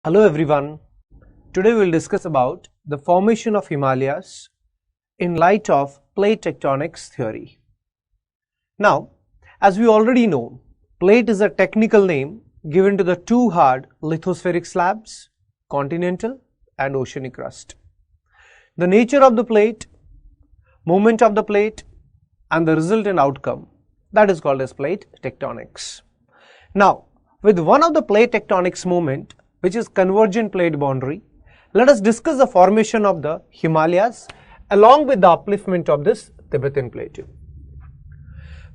Hello everyone. Today we will discuss about the formation of Himalayas in light of plate tectonics theory. Now, as we already know, plate is a technical name given to the two hard lithospheric slabs, continental and oceanic crust. The nature of the plate, movement of the plate and the resultant outcome, that is called as plate tectonics. Now, with one of the plate tectonics movement, which is convergent plate boundary, let us discuss the formation of the Himalayas along with the upliftment of this Tibetan plateau.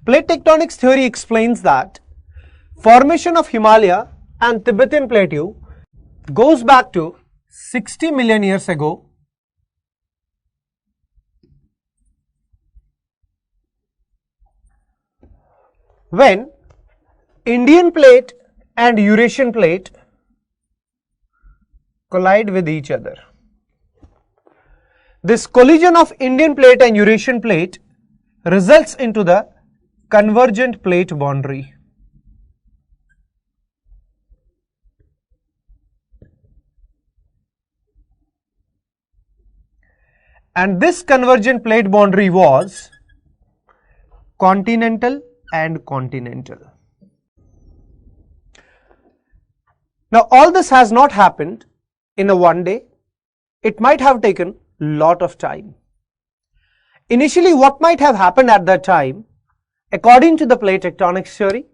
Plate tectonics theory explains that formation of Himalaya and Tibetan plateau goes back to 60 million years ago, when Indian plate and Eurasian plate collide with each other. This collision of Indian plate and Eurasian plate results into the convergent plate boundary. And this convergent plate boundary was continental and continental. Now all this has not happened in a one day. It might have taken lot of time. Initially, what might have happened at that time, according to the plate tectonics theory,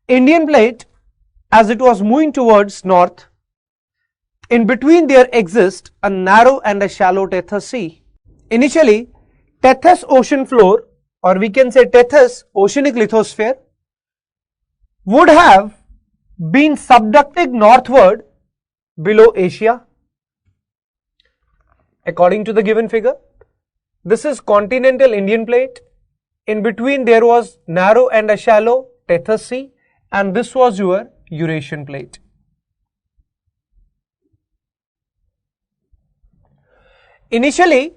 Indian plate, as it was moving towards north, in between there exists a narrow and a shallow Tethys sea. Initially, Tethys ocean floor, or we can say Tethys oceanic lithosphere, would have been subducting northward below Asia. According to the given figure, this is continental Indian plate. In between there was narrow and a shallow Tethys sea, and this was your Eurasian plate. Initially,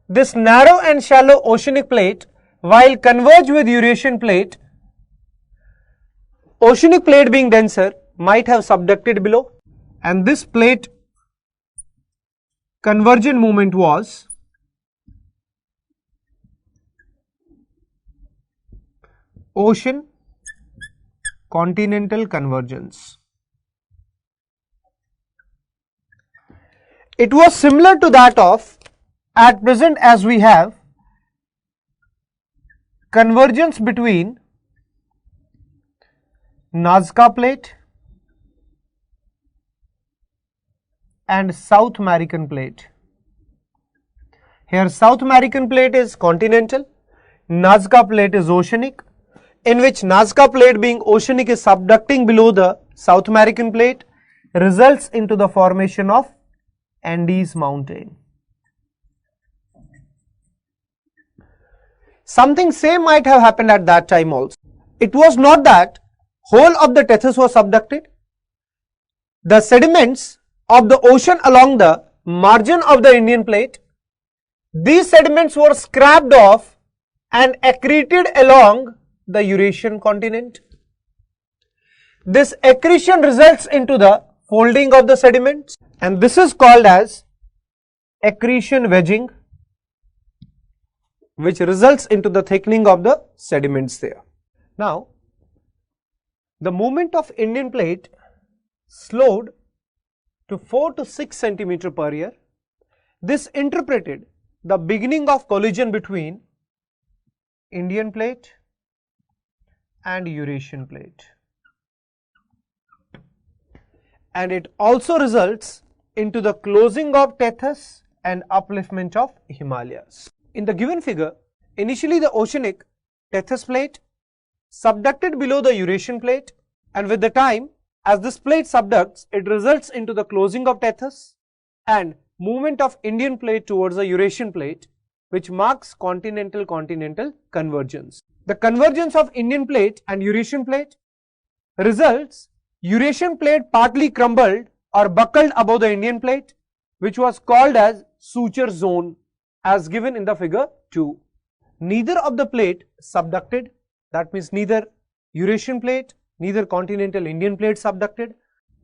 this narrow and shallow oceanic plate, while converge with Eurasian plate, oceanic plate being denser, might have subducted below, and this plate convergent movement was ocean continental convergence. It was similar to that of at present as we have convergence between Nazca plate and South American plate. Here South American plate is continental, Nazca plate is oceanic, in which Nazca plate being oceanic is subducting below the South American plate, results into the formation of Andes mountain. Something same might have happened at that time also. It was not that whole of the Tethys was subducted. The sediments of the ocean along the margin of the Indian plate, these sediments were scraped off and accreted along the Eurasian continent. This accretion results into the folding of the sediments, and this is called as accretion wedging, which results into the thickening of the sediments there. Now, the movement of Indian plate slowed to 4 to 6 centimeter per year. This interpreted the beginning of collision between Indian plate and Eurasian plate. And it also results into the closing of Tethys and upliftment of Himalayas. In the given figure, initially the oceanic Tethys plate subducted below the Eurasian plate, and with the time, as this plate subducts, it results into the closing of Tethys and movement of Indian plate towards the Eurasian plate, which marks continental-continental convergence. The convergence of Indian plate and Eurasian plate results Eurasian plate partly crumbled or buckled above the Indian plate, which was called as suture zone, as given in the figure 2. Neither of the plate subducted, that means neither Eurasian plate, neither continental Indian plate subducted.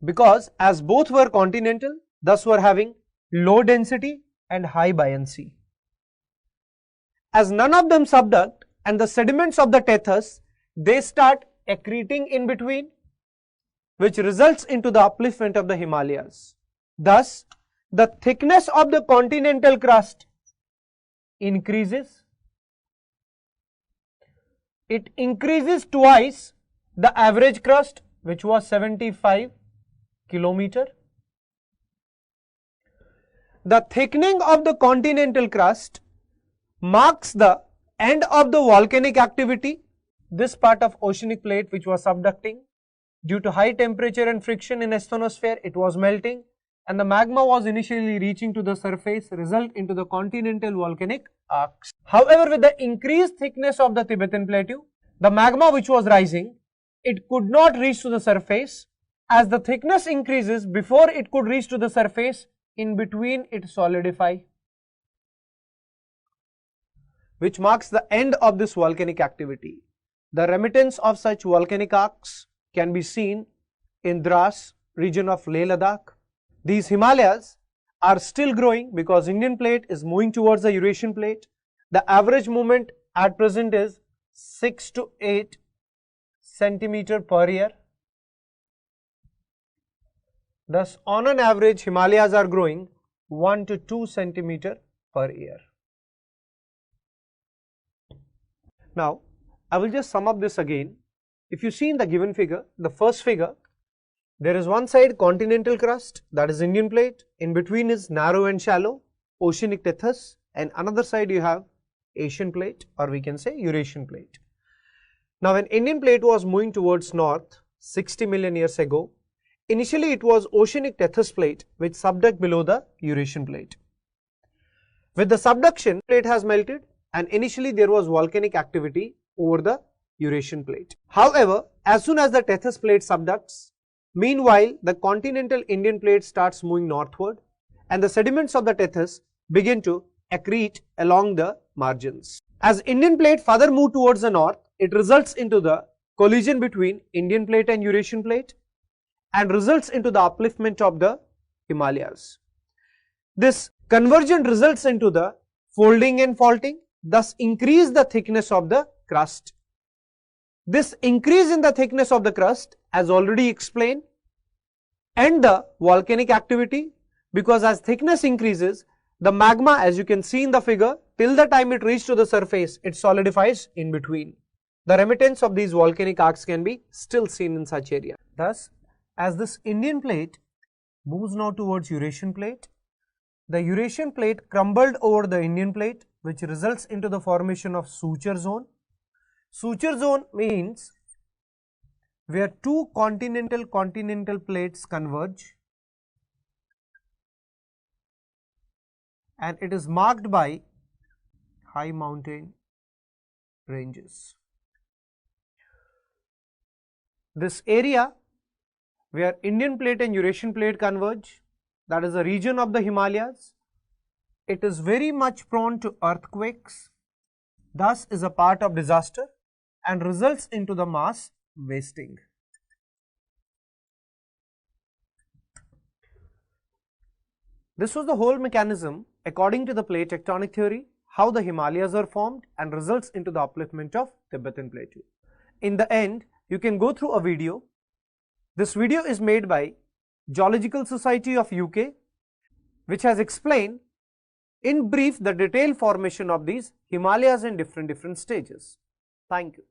because as both were continental, thus were having low density and high buoyancy. As none of them subduct and the sediments of the tethers, they start accreting in between, which results into the upliftment of the Himalayas. Thus, the thickness of the continental crust increases. It increases twice the average crust, which was 75 kilometer. The thickening of the continental crust marks the end of the volcanic activity. This part of oceanic plate which was subducting, due to high temperature and friction in asthenosphere, it was melting, and the magma was initially reaching to the surface, result into the continental volcanic arcs. However, with the increased thickness of the Tibetan plateau, the magma which was rising, it could not reach to the surface. As the thickness increases, before it could reach to the surface, in between it solidify, which marks the end of this volcanic activity. The remittance of such volcanic arcs can be seen in Dras region of Leh Ladakh. These Himalayas are still growing because Indian plate is moving towards the Eurasian plate. The average movement at present is 6 to 8 centimeter per year. Thus, on an average, Himalayas are growing 1 to 2 centimeter per year. Now, I will just sum up this again. If you see in the given figure, the first figure, there is one side continental crust, that is Indian plate, in between is narrow and shallow oceanic tethys, and another side you have Asian plate, or we can say Eurasian plate. Now, when Indian plate was moving towards north 60 million years ago, initially it was oceanic tethys plate which subduct below the Eurasian plate. With the subduction, plate has melted and initially there was volcanic activity over the Eurasian plate. However, as soon as the tethys plate subducts, meanwhile the continental Indian plate starts moving northward and the sediments of the tethys begin to accrete along the margins. As Indian plate further move towards the north, it results into the collision between Indian plate and Eurasian plate and results into the upliftment of the Himalayas. This conversion results into the folding and faulting, thus increase the thickness of the crust. This increase in the thickness of the crust, as already explained, and the volcanic activity, because as thickness increases, the magma, as you can see in the figure, till the time it reaches to the surface, it solidifies in between. The remittance of these volcanic arcs can be still seen in such area. Thus, as this Indian plate moves now towards Eurasian plate, the Eurasian plate crumbled over the Indian plate, which results into the formation of suture zone. Suture zone means where two continental plates converge, and it is marked by high mountain ranges. This area where Indian plate and Eurasian plate converge, that is the region of the Himalayas, it is very much prone to earthquakes, thus is a part of disaster and results into the mass wasting. This was the whole mechanism according to the plate tectonic theory, how the Himalayas are formed and results into the upliftment of Tibetan plateau. In the end, you can go through a video. This video is made by Geological Society of UK, which has explained in brief the detailed formation of these Himalayas in different stages. Thank you.